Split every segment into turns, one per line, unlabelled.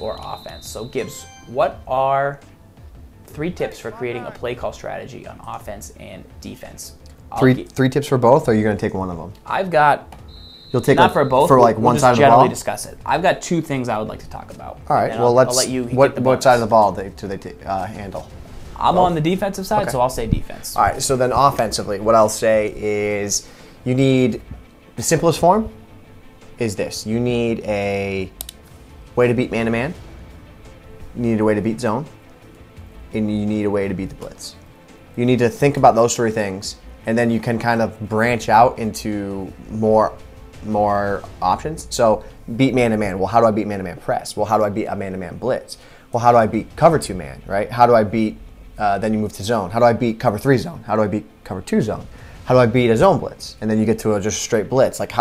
or offense. So Gibbs, what are 3 tips for creating a play call strategy on offense and defense?
Three tips for both, or are you going to take one of them?
I've got,
You'll take
not for both,
for like
we'll
one
just
side of the
generally
ball?
discuss it. I've got 2 things I would like to talk about.
All right, well,
I'll let you
what
bonus.
side of the ball do they handle?
I'm on the defensive side,
Okay.
so I'll say defense.
All right, so then offensively, what I'll say is you need, the simplest form is this. You need a way to beat man-to-man, you need a way to beat zone, and you need a way to beat the blitz. You need to think about those 3 things, and then you can kind of branch out into more options. So beat man-to-man. Well, how do I beat man-to-man press? Well, how do I beat a man-to-man blitz? Well, how do I beat cover 2 man, right? How do I beat, then you move to zone. How do I beat cover 3 zone? How do I beat cover 2 zone? How do I beat a zone blitz? And then you get to a just straight blitz. Like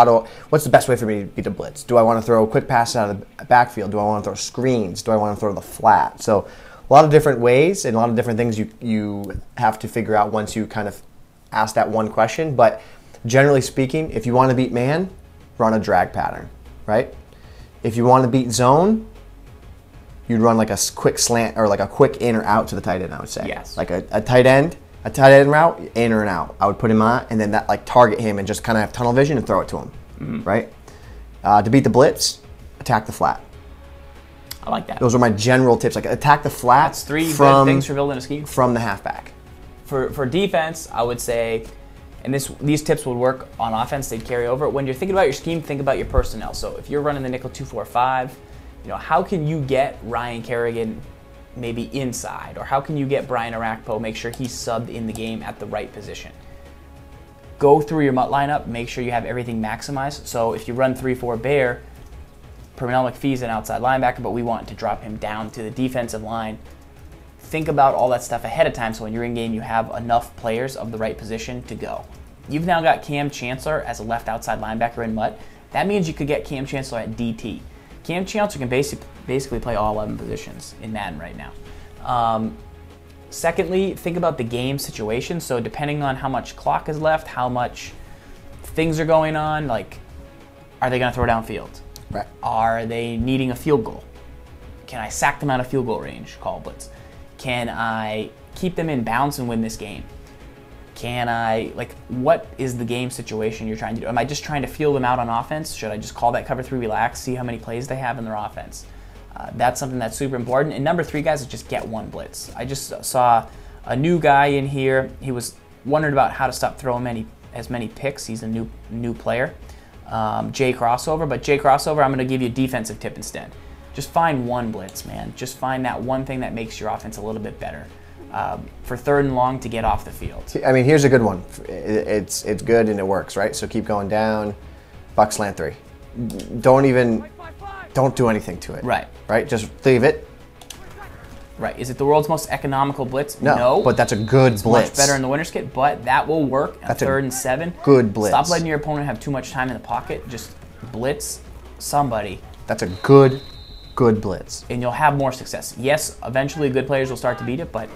what's the best way for me to beat a blitz? Do I want to throw quick passes out of the backfield? Do I want to throw screens? Do I want to throw the flat? So a lot of different ways and a lot of different things you have to figure out once you kind of ask that one question. But generally speaking, if you want to beat man, run a drag pattern, right? If you want to beat zone, you'd run like a quick slant or like a quick in or out to the tight end, I would say.
Yes.
Like a tight end route, in or an out. I would put him on and then that like target him and just kind of have tunnel vision and throw it to him, right? To beat the blitz, attack the flat.
I like that.
Those are my general tips. Like attack the flat.
That's 3 good things for building a scheme.
From the halfback.
For defense, I would say, and these tips would work on offense, they'd carry over. When you're thinking about your scheme, think about your personnel. So if you're running the nickel 2-4-5, how can you get Ryan Kerrigan maybe inside? Or how can you get Brian Arakpo, make sure he's subbed in the game at the right position? Go through your MUT lineup, make sure you have everything maximized. So if you run 3-4 bear, Pernell McPhee's an outside linebacker, but we want to drop him down to the defensive line. Think about all that stuff ahead of time so when you're in game you have enough players of the right position to go. You've now got Cam Chancellor as a left outside linebacker in MUT. That means you could get Cam Chancellor at DT. Cam Chancellor can basically play all 11 positions in Madden right now. Secondly, think about the game situation. So depending on how much clock is left, how much things are going on, like are they going to throw downfield?
Right.
Are they needing a field goal? Can I sack them out of field goal range? Call blitz. Can I keep them in bounds and win this game? Can I, what is the game situation you're trying to do? Am I just trying to feel them out on offense? Should I just call that cover 3 relax, see how many plays they have in their offense? That's something that's super important. And number 3, guys, is just get one blitz. I just saw a new guy in here. He was wondering about how to stop throwing as many picks. He's a new player. Jay Crossover, but Jay Crossover, I'm going to give you a defensive tip instead. Just find one blitz, man. Just find that one thing that makes your offense a little bit better. For 3rd and long to get off the field.
I mean, here's a good one. It's good and it works, right? So keep going down, buck slant 3. Don't do anything to it.
Right.
Right? Just leave it.
Right. Is it the world's most economical blitz?
No. But that's a good
it's
blitz.
Much better in the winner's kit, but that will work on 3rd and 7.
Good blitz.
Stop letting your opponent have too much time in the pocket. Just blitz somebody.
That's a good blitz.
And you'll have more success. Yes, eventually good players will start to beat it, but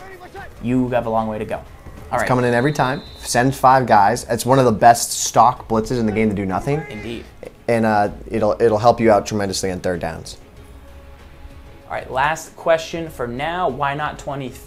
you have a long way to go. All right.
Coming in every time. Send 5 guys. It's one of the best stock blitzes in the game to do nothing.
Indeed.
And it'll help you out tremendously on 3rd downs.
All right, last question for now. Why not 23?